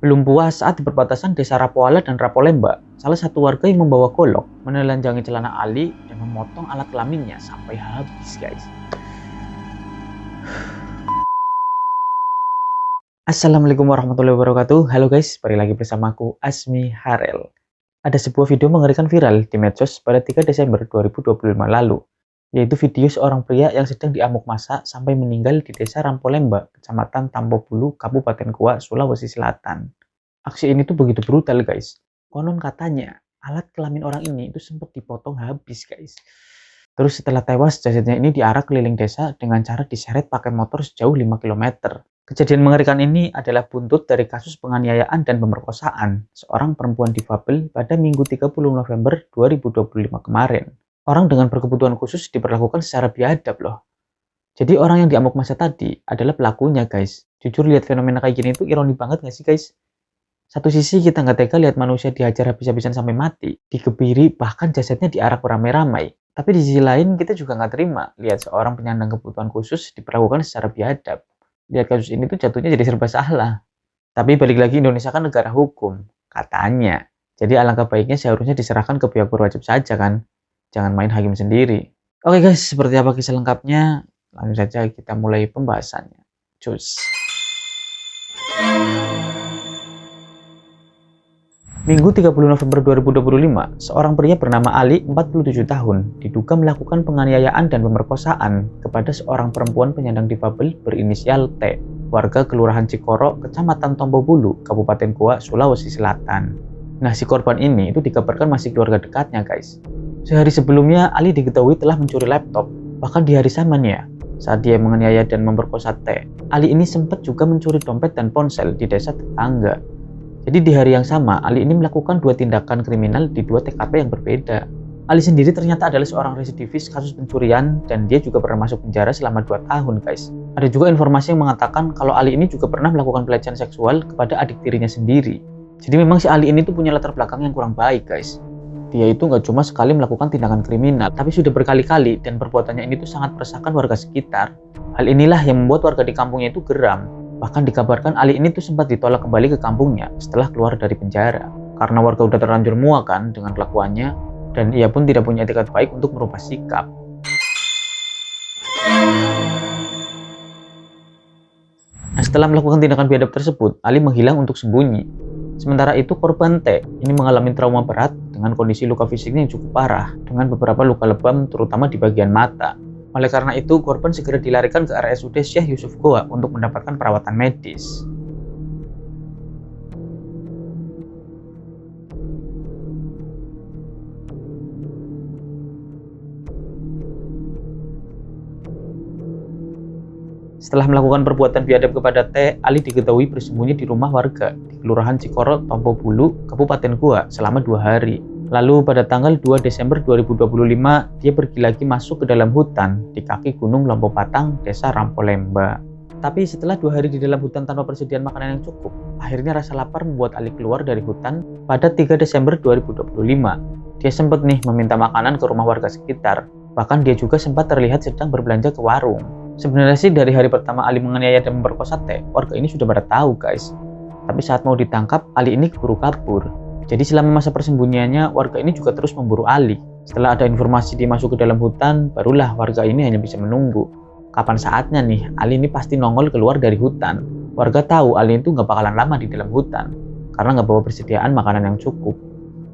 Belum puas saat di perbatasan desa Rapoala dan Rapolemba, salah satu warga yang membawa golok menelanjangi celana Ali dan memotong alat kelaminnya sampai habis, guys. Assalamualaikum warahmatullahi wabarakatuh. Halo guys, balik lagi bersamaku Asmi Harel. Ada sebuah video mengerikan viral di medsos pada 3 Desember 2025 lalu, yaitu video seorang pria yang sedang diamuk massa sampai meninggal di desa Rampolemba, kecamatan Tambobulu, Kabupaten Goa, Sulawesi Selatan. Aksi ini tuh begitu brutal guys. Konon katanya, alat kelamin orang ini itu sempat dipotong habis guys. Terus setelah tewas, jasadnya ini diarak keliling desa dengan cara diseret pakai motor sejauh 5 km. Kejadian mengerikan ini adalah buntut dari kasus penganiayaan dan pemerkosaan seorang perempuan difabel pada Minggu 30 November 2025 kemarin. Orang dengan berkebutuhan khusus diperlakukan secara biadab loh. Jadi orang yang diamuk massa tadi adalah pelakunya guys. Jujur lihat fenomena kayak gini itu ironi banget gak sih guys? Satu sisi kita nggak tega lihat manusia dihajar habis-habisan sampai mati, dikebiri, bahkan jasadnya diarak beramai-ramai. Tapi di sisi lain kita juga nggak terima lihat seorang penyandang kebutuhan khusus diperlakukan secara biadab. Lihat kasus ini tuh jatuhnya jadi serba salah. Tapi balik lagi Indonesia kan negara hukum, katanya. Jadi alangkah baiknya seharusnya diserahkan ke pihak berwajib saja kan. Jangan main hakim sendiri. Oke guys, seperti apa kisah lengkapnya? Langsung saja kita mulai pembahasannya. Cus. Minggu 30 November 2025, seorang pria bernama Ali, 47 tahun, diduga melakukan penganiayaan dan pemerkosaan kepada seorang perempuan penyandang difabel berinisial T, warga Kelurahan Cikoro, Kecamatan Tombobulu, Kabupaten Goa, Sulawesi Selatan. Nah, si korban ini itu dikabarkan masih keluarga dekatnya, guys. Sehari sebelumnya, Ali diketahui telah mencuri laptop. Bahkan di hari samanya, saat dia menganiaya dan memperkosa T, Ali ini sempat juga mencuri dompet dan ponsel di desa tetangga. Jadi di hari yang sama, Ali ini melakukan 2 tindakan kriminal di 2 TKP yang berbeda. Ali sendiri ternyata adalah seorang residivis kasus pencurian dan dia juga pernah masuk penjara selama 2 tahun guys. Ada juga informasi yang mengatakan kalau Ali ini juga pernah melakukan pelecehan seksual kepada adik tirinya sendiri. Jadi memang si Ali ini tuh punya latar belakang yang kurang baik guys. Dia itu nggak cuma sekali melakukan tindakan kriminal, tapi sudah berkali-kali dan perbuatannya ini tuh sangat meresahkan warga sekitar. Hal inilah yang membuat warga di kampungnya itu geram. Bahkan dikabarkan Ali ini tuh sempat ditolak kembali ke kampungnya setelah keluar dari penjara. Karena warga udah terlanjur muak kan dengan kelakuannya, dan ia pun tidak punya etikat baik untuk merubah sikap. Nah, setelah melakukan tindakan biadab tersebut, Ali menghilang untuk sembunyi. Sementara itu korban T ini mengalami trauma berat dengan kondisi luka fisiknya yang cukup parah, dengan beberapa luka lebam terutama di bagian mata. Oleh karena itu, korban segera dilarikan ke RSUD Syekh Yusuf Goa untuk mendapatkan perawatan medis. Setelah melakukan perbuatan biadab kepada T, Ali diketahui bersembunyi di rumah warga di Kelurahan Cikoro, Tombobulu, Kabupaten Goa selama 2 hari. Lalu pada tanggal 2 Desember 2025, dia pergi lagi masuk ke dalam hutan di kaki Gunung Lompopatang, Desa Rampolemba. Tapi setelah 2 hari di dalam hutan tanpa persediaan makanan yang cukup, akhirnya rasa lapar membuat Ali keluar dari hutan pada 3 Desember 2025. Dia sempat nih meminta makanan ke rumah warga sekitar. Bahkan dia juga sempat terlihat sedang berbelanja ke warung. Sebenarnya sih dari hari pertama Ali menganiaya dan memperkosa T, warga ini sudah pada tahu guys. Tapi saat mau ditangkap, Ali ini keburu kabur. Jadi selama masa persembunyiannya, warga ini juga terus memburu Ali. Setelah ada informasi dia masuk ke dalam hutan, barulah warga ini hanya bisa menunggu. Kapan saatnya nih, Ali ini pasti nongol keluar dari hutan. Warga tahu Ali itu nggak bakalan lama di dalam hutan, karena nggak bawa persediaan makanan yang cukup.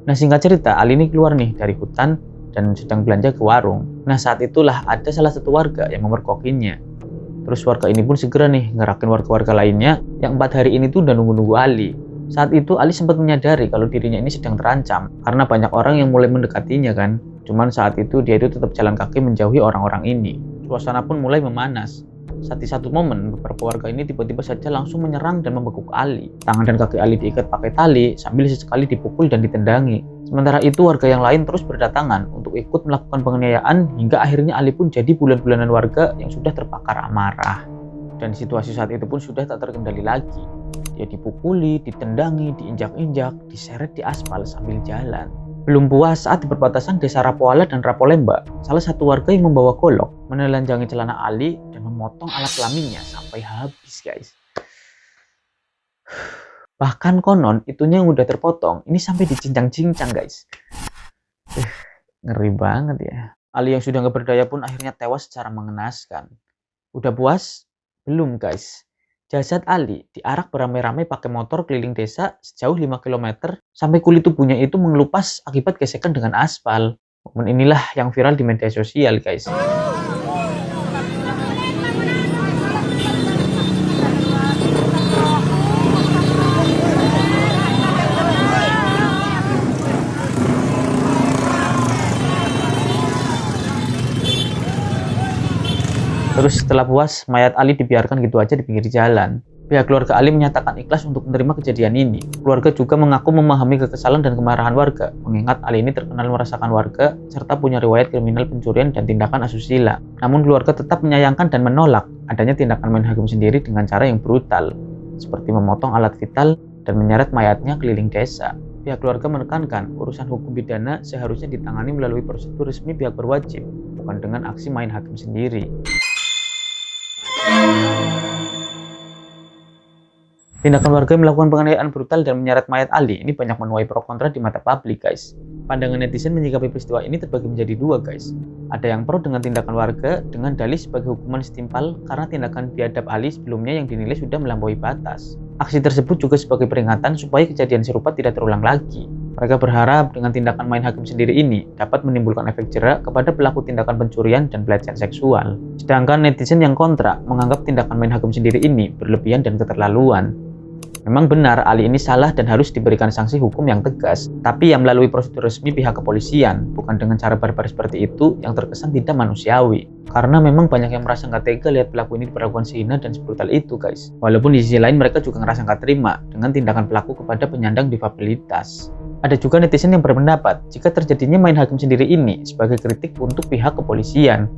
Nah singkat cerita, Ali ini keluar nih dari hutan dan sedang belanja ke warung. Nah saat itulah ada salah satu warga yang memergokinya. Terus warga ini pun segera nih ngerakin warga-warga lainnya yang 4 hari ini tuh udah nunggu-nunggu Ali. Saat itu Ali sempat menyadari kalau dirinya ini sedang terancam karena banyak orang yang mulai mendekatinya kan. Cuman saat itu dia itu tetap jalan kaki menjauhi orang-orang ini. Suasana pun mulai memanas. Saat di satu momen, beberapa warga ini tiba-tiba saja langsung menyerang dan membekuk Ali. Tangan dan kaki Ali diikat pakai tali sambil sesekali dipukul dan ditendangi. Sementara itu warga yang lain terus berdatangan untuk ikut melakukan penganiayaan hingga akhirnya Ali pun jadi bulan-bulanan warga yang sudah terbakar amarah. Dan situasi saat itu pun sudah tak terkendali lagi. Dia dipukuli, ditendangi, diinjak-injak, diseret di aspal sambil jalan. Belum puas saat di perbatasan desa Rapoala dan Rapolemba, salah satu warga yang membawa golok menelanjangi celana Ali dan memotong alat kelaminnya sampai habis guys. Bahkan konon itunya yang udah terpotong, ini sampai dicincang-cincang guys. Ngeri banget ya. Ali yang sudah nggak berdaya pun akhirnya tewas secara mengenaskan. Udah puas? Belum guys. Jasad Ali diarak beramai-ramai pakai motor keliling desa sejauh 5 km sampai kulit tubuhnya itu mengelupas akibat gesekan dengan aspal. Momen inilah yang viral di media sosial guys. Terus setelah puas, mayat Ali dibiarkan gitu aja di pinggir jalan. Pihak keluarga Ali menyatakan ikhlas untuk menerima kejadian ini. Keluarga juga mengaku memahami kekesalan dan kemarahan warga, mengingat Ali ini terkenal meresahkan warga, serta punya riwayat kriminal pencurian dan tindakan asusila. Namun keluarga tetap menyayangkan dan menolak adanya tindakan main hakim sendiri dengan cara yang brutal, seperti memotong alat vital dan menyeret mayatnya keliling desa. Pihak keluarga menekankan urusan hukum pidana seharusnya ditangani melalui prosedur resmi pihak berwajib, bukan dengan aksi main hakim sendiri. Tindakan warga yang melakukan penganiayaan brutal dan menyeret mayat Ali ini banyak menuai pro kontra di mata publik guys. Pandangan netizen menyikapi peristiwa ini terbagi menjadi dua guys. Ada yang pro dengan tindakan warga dengan dalih sebagai hukuman setimpal karena tindakan biadab Ali sebelumnya yang dinilai sudah melampaui batas. Aksi tersebut juga sebagai peringatan supaya kejadian serupa tidak terulang lagi. Mereka berharap dengan tindakan main hakim sendiri ini dapat menimbulkan efek jera kepada pelaku tindakan pencurian dan pelecehan seksual. Sedangkan netizen yang kontra menganggap tindakan main hakim sendiri ini berlebihan dan keterlaluan. Memang benar Ali ini salah dan harus diberikan sanksi hukum yang tegas, tapi yang melalui prosedur resmi pihak kepolisian, bukan dengan cara barbar seperti itu yang terkesan tidak manusiawi. Karena memang banyak yang merasa nggak tega lihat pelaku ini diperlakukan sehina dan sebrutal itu guys. Walaupun di sisi lain mereka juga ngerasa nggak terima dengan tindakan pelaku kepada penyandang difabilitas. Ada juga netizen yang berpendapat jika terjadinya main hakim sendiri ini sebagai kritik untuk pihak kepolisian.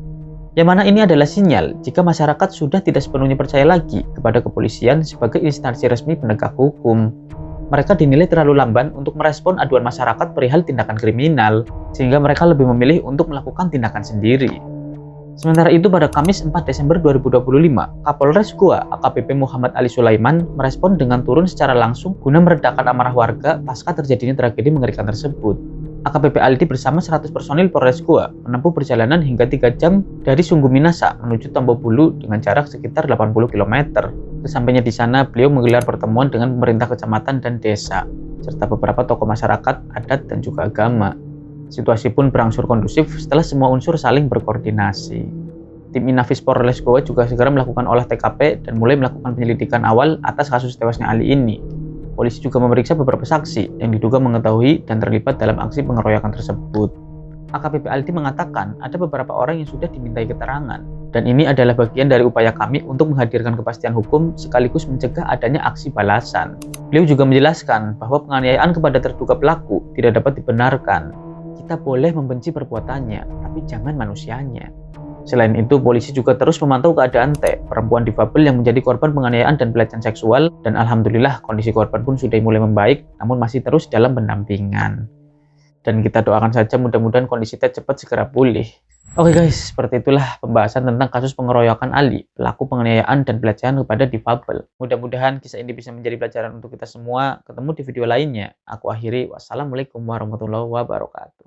Yang mana ini adalah sinyal jika masyarakat sudah tidak sepenuhnya percaya lagi kepada kepolisian sebagai instansi resmi penegak hukum. Mereka dinilai terlalu lamban untuk merespon aduan masyarakat perihal tindakan kriminal, sehingga mereka lebih memilih untuk melakukan tindakan sendiri. Sementara itu pada Kamis 4 Desember 2025, Kapolres Goa AKBP Muhammad Ali Sulaiman merespon dengan turun secara langsung guna meredakan amarah warga pasca terjadinya tragedi mengerikan tersebut. AKBP Aldi bersama 100 personil Polres Goa menempuh perjalanan hingga 3 jam dari Sungguh Minasa menuju Tombobulu dengan jarak sekitar 80 km. Sesampainya di sana, beliau menggelar pertemuan dengan pemerintah kecamatan dan desa, serta beberapa tokoh masyarakat, adat, dan juga agama. Situasi pun berangsur kondusif setelah semua unsur saling berkoordinasi. Tim Inafis Polres Goa juga segera melakukan olah TKP dan mulai melakukan penyelidikan awal atas kasus tewasnya Ali ini. Polisi juga memeriksa beberapa saksi yang diduga mengetahui dan terlibat dalam aksi pengeroyokan tersebut. AKBP Aldi mengatakan ada beberapa orang yang sudah dimintai keterangan, dan ini adalah bagian dari upaya kami untuk menghadirkan kepastian hukum sekaligus mencegah adanya aksi balasan. Beliau juga menjelaskan bahwa penganiayaan kepada terduga pelaku tidak dapat dibenarkan. Kita boleh membenci perbuatannya, tapi jangan manusianya. Selain itu, polisi juga terus memantau keadaan T, perempuan difabel yang menjadi korban penganiayaan dan pelecehan seksual, dan alhamdulillah kondisi korban pun sudah mulai membaik, namun masih terus dalam pendampingan. Dan kita doakan saja mudah-mudahan kondisi T cepat segera pulih. Oke guys, seperti itulah pembahasan tentang kasus pengeroyokan Ali, pelaku penganiayaan dan pelecehan kepada difabel. Mudah-mudahan kisah ini bisa menjadi pelajaran untuk kita semua. Ketemu di video lainnya. Aku akhiri, wassalamualaikum warahmatullahi wabarakatuh.